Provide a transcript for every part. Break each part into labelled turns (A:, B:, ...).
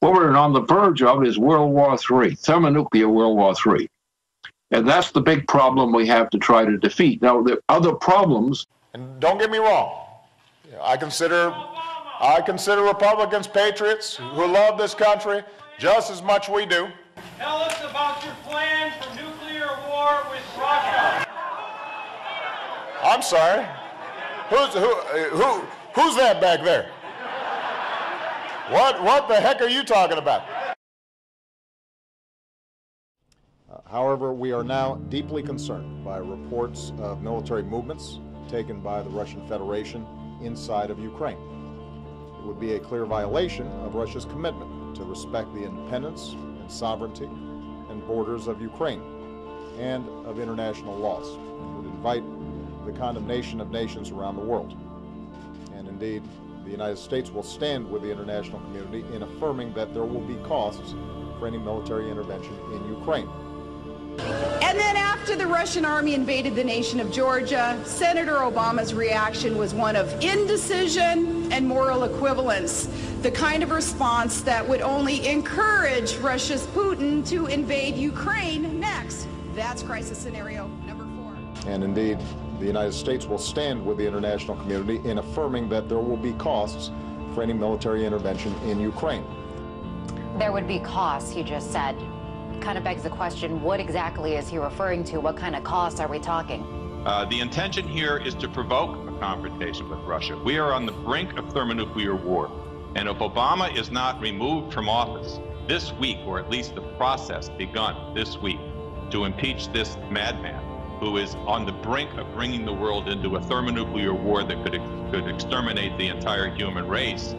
A: What we're on the verge of is World War III, thermonuclear World War III. And that's the big problem we have to try to defeat. Now, the other problems...
B: And don't get me wrong, I consider Republicans patriots who love this country just as much we do.
C: Tell us about your plan for nuclear war with Russia.
B: I'm sorry. Who's that back there? What the heck are you talking about? However, we are now deeply concerned by reports of military movements taken by the Russian Federation inside of Ukraine. It would be a clear violation of Russia's commitment to respect the independence and sovereignty and borders of Ukraine and of international laws. It would invite the condemnation of nations around the world. And indeed, the United States will stand with the international community in affirming that there will be costs for any military intervention in Ukraine.
D: And then after the Russian army invaded the nation of Georgia, Senator Obama's reaction was one of indecision and moral equivalence, the kind of response that would only encourage Russia's Putin to invade Ukraine next. That's crisis scenario number 4.
B: And indeed, the United States will stand with the international community in affirming that there will be costs for any military intervention in Ukraine.
E: There would be costs, he just said. Kind of begs the question, what exactly is he referring to? What kind of costs are we talking?
F: The intention here is to provoke a confrontation with Russia. We are on the brink of thermonuclear war. And if Obama is not removed from office this week, or at least the process begun this week, to impeach this madman who is on the brink of bringing the world into a thermonuclear war that could exterminate the entire human race,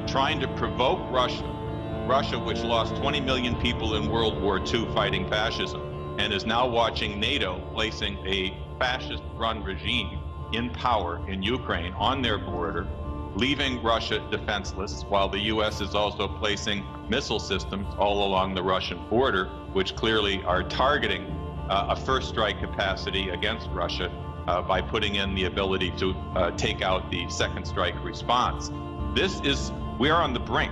F: trying to provoke Russia, which lost 20 million people in World War II fighting fascism, and is now watching NATO placing a fascist-run regime in power in Ukraine on their border, leaving Russia defenseless, while the U.S. is also placing missile systems all along the Russian border, which clearly are targeting a first strike capacity against Russia by putting in the ability to take out the second strike response. We are on the brink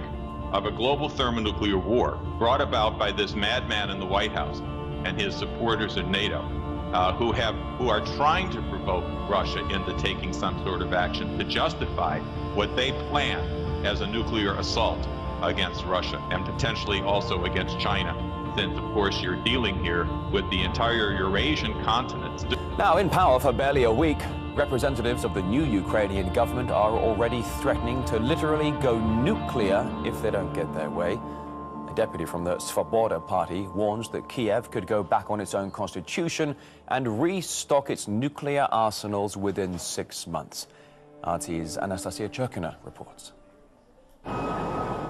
F: of a global thermonuclear war brought about by this madman in the White House and his supporters in NATO, who are trying to provoke Russia into taking some sort of action to justify what they plan as a nuclear assault against Russia and potentially also against China, since of course you're dealing here with the entire Eurasian continent.
G: Now in power for barely a week, representatives of the new Ukrainian government are already threatening to literally go nuclear if they don't get their way. A deputy from the Svoboda party warns that Kiev could go back on its own constitution and restock its nuclear arsenals within 6 months. RT's Anastasia Churkina reports.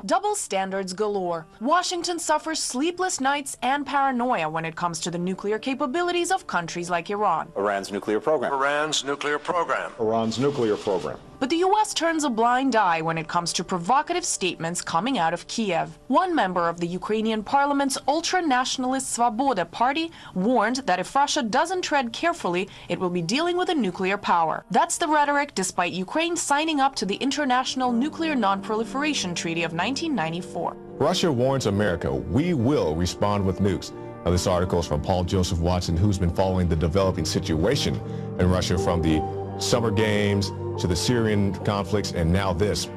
H: Double standards galore. Washington suffers sleepless nights and paranoia when it comes to the nuclear capabilities of countries like Iran.
G: Iran's nuclear program.
I: Iran's nuclear program.
B: Iran's nuclear program.
H: But the U.S. turns a blind eye when it comes to provocative statements coming out of Kiev. One member of the Ukrainian parliament's ultra-nationalist Svoboda party warned that if Russia doesn't tread carefully, it will be dealing with a nuclear power. That's the rhetoric despite Ukraine signing up to the International Nuclear Non-Proliferation Treaty of 1994.
J: Russia warns America, we will respond with nukes. Now, this article is from Paul Joseph Watson, who's been following the developing situation in Russia from the Summer Games to the Syrian conflicts and now this.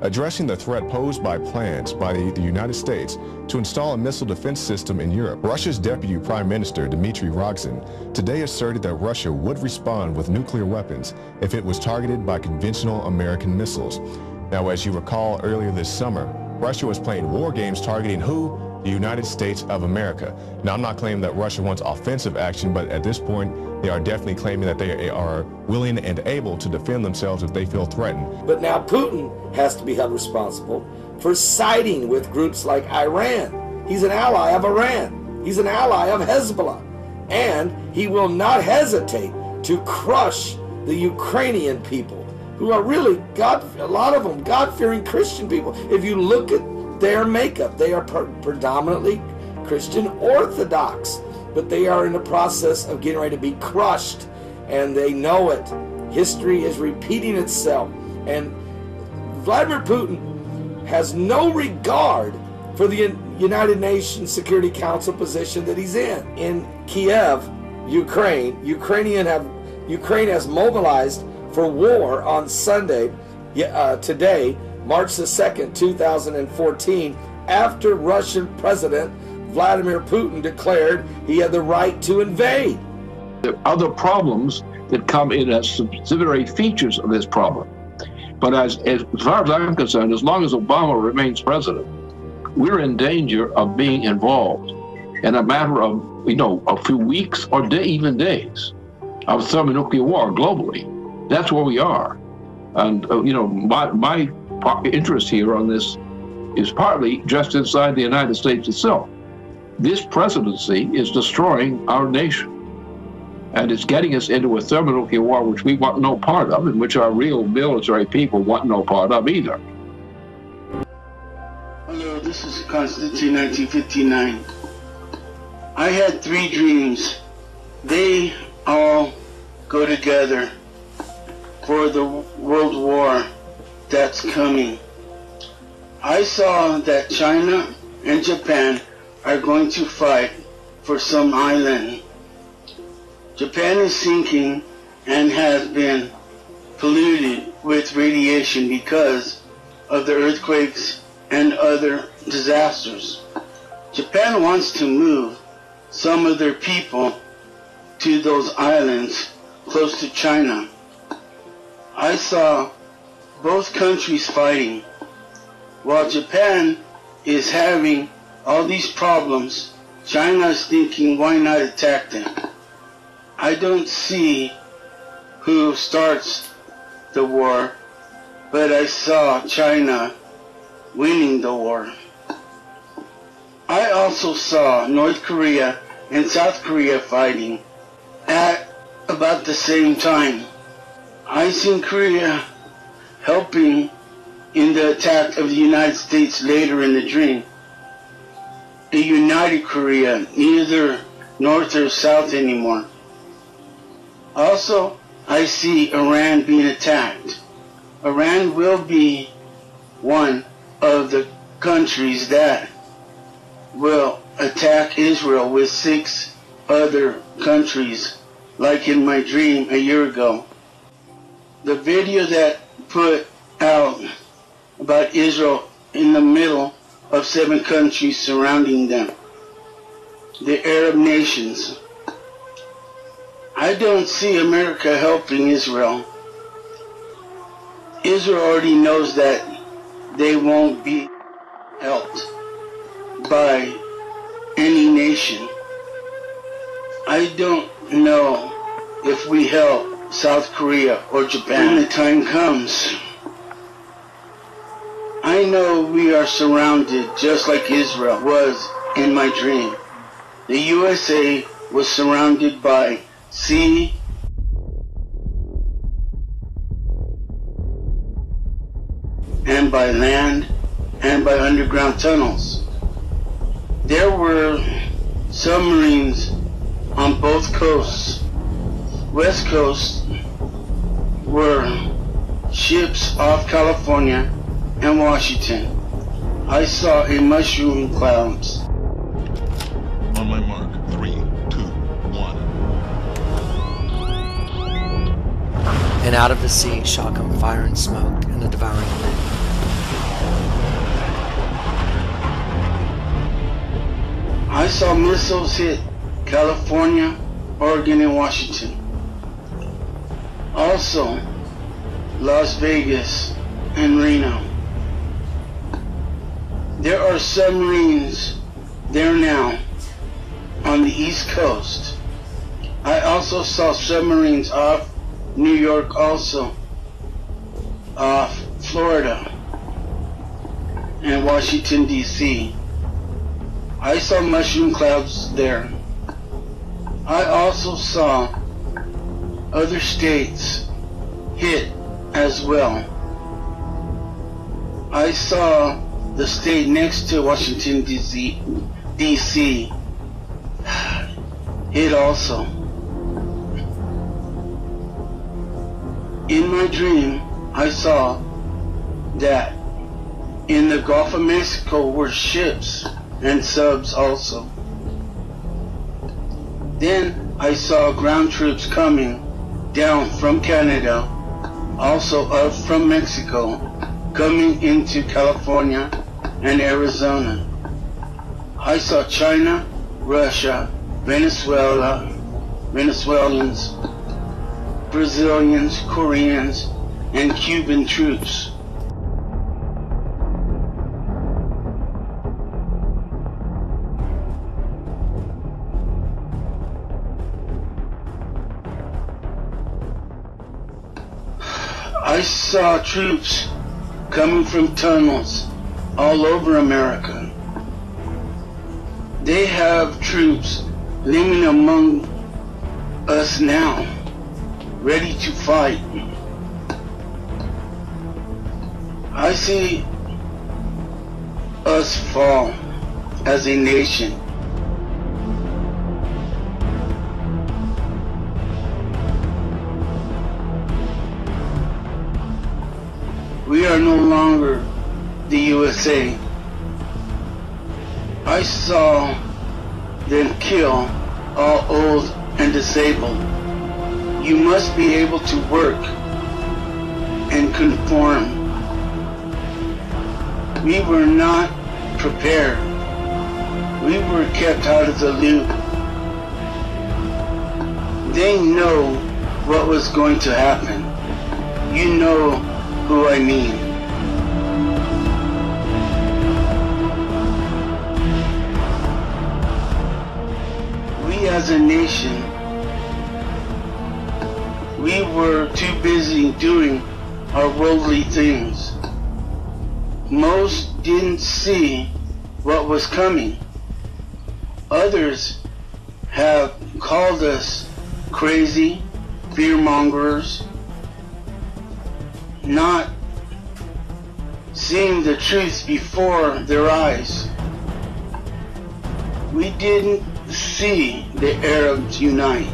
J: Addressing the threat posed by plans by the United States to install a missile defense system in Europe, Russia's Deputy Prime Minister Dmitry Rogozin today asserted that Russia would respond with nuclear weapons if it was targeted by conventional American missiles. Now, as you recall, earlier this summer, Russia was playing war games targeting who? The United States of America. Now, I'm not claiming that Russia wants offensive action, but at this point, they are definitely claiming that they are willing and able to defend themselves if they feel threatened.
K: But now Putin has to be held responsible for siding with groups like Iran. He's an ally of Iran. He's an ally of Hezbollah. And he will not hesitate to crush the Ukrainian people, who are really, a lot of them, God-fearing Christian people. If you look at their makeup, they are predominantly Christian Orthodox, but they are in the process of getting ready to be crushed, and they know it. History is repeating itself, and Vladimir Putin has no regard for the United Nations Security Council position that he's in. In Kiev, Ukraine, Ukraine has mobilized for war on Sunday, today, March the 2nd, 2014, after Russian President Vladimir Putin declared he had the right to invade.
A: There are other problems that come in as subsidiary features of this problem. But as far as I'm concerned, as long as Obama remains president, we're in danger of being involved in a matter of, a few weeks or even days of thermonuclear war globally. That's where we are. And, my interest here on this is partly just inside the United States itself. This presidency is destroying our nation. And it's getting us into a thermonuclear war which we want no part of, and which our real military people want no part of either.
I: Hello, this is Constantine 1959. I had 3 dreams. They all go together for the world war that's coming. I saw that China and Japan are going to fight for some island. Japan is sinking and has been polluted with radiation because of the earthquakes and other disasters. Japan wants to move some of their people to those islands close to China. I saw both countries fighting. While Japan is having all these problems, China is thinking, why not attack them? I don't see who starts the war, but I saw China winning the war. I also saw North Korea and South Korea fighting at about the same time. I seen Korea helping in the attack of the United States later in the dream. A united Korea, neither North or South anymore. Also, I see Iran being attacked. Iran will be one of the countries that will attack Israel with 6 other countries, like in my dream a year ago. The video that put out about Israel in the middle of 7 countries surrounding them, the Arab nations. I don't see America helping Israel. Israel already knows that they won't be helped by any nation. I don't know if we help South Korea or Japan when the time comes. I know we are surrounded just like Israel was in my dream. The USA was surrounded by sea and by land and by underground tunnels. There were submarines on both coasts. West Coast were ships off California and Washington. I saw a mushroom clouds.
L: On my mark, 3, 2, 1.
M: And out of the sea shall come fire and smoke and a devouring wind.
I: I saw missiles hit California, Oregon, and Washington. Also, Las Vegas and Reno. There are submarines there now on the East Coast. I also saw submarines off New York, also off Florida and Washington, D.C. I saw mushroom clouds there. I also saw other states hit as well. I saw the state next to Washington, D.C. hit also. In my dream, I saw that In the Gulf of Mexico were ships and subs also. Then I saw ground troops coming down from Canada, also up from Mexico, coming into California and Arizona. I saw China, Russia, Venezuelans, Brazilians, Koreans, and Cuban troops. I saw troops coming from tunnels all over America. They have troops living among us now, ready to fight. I see us fall as a nation. We are no longer the USA. I saw them kill all old and disabled. You must be able to work and conform. We were not prepared. We were kept out of the loop. They know what was going to happen. You know who I mean. We as a nation, we were too busy doing our worldly things. Most didn't see what was coming. Others have called us crazy, fear-mongers, not seeing the truth before their eyes. We didn't see the Arabs unite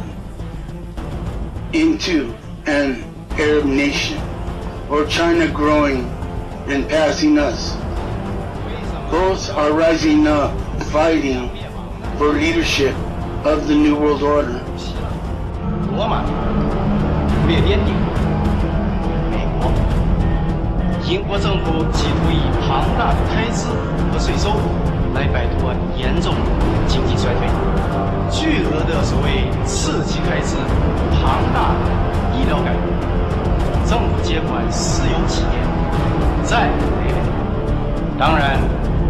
I: into an Arab nation, or China growing and passing us. Both are rising up, fighting for leadership of the New World Order.
N: 罗马不列颠帝国，美国，英国政府企图以庞大的开支和税收来摆脱严重的经济衰退。巨额的所谓刺激开支、庞大的医疗改革、政府接管私有企业、债务累累。当然，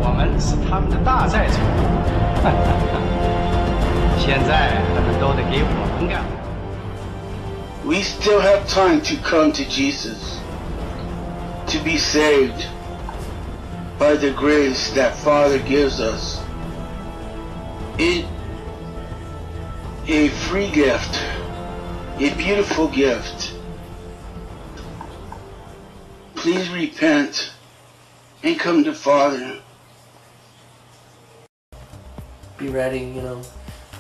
N: 我们是他们的大债主。现在他们都得给我们干。
I: We still have time to come to Jesus, to be saved by the grace that Father gives us. It a free gift, a beautiful gift. Please repent and come to Father.
M: Be ready, you know.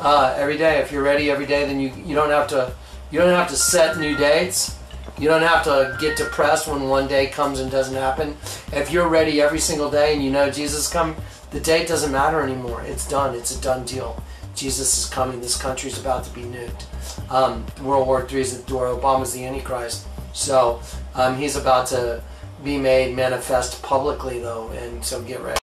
M: Every day, if you're ready every day, then you don't have to set new dates. You don't have to get depressed when one day comes and doesn't happen. If you're ready every single day and you know Jesus is coming, the date doesn't matter anymore. It's done. It's a done deal. Jesus is coming. This country's about to be nuked. World War III is at the door. Obama's the Antichrist. So he's about to be made manifest publicly, though, and so get ready.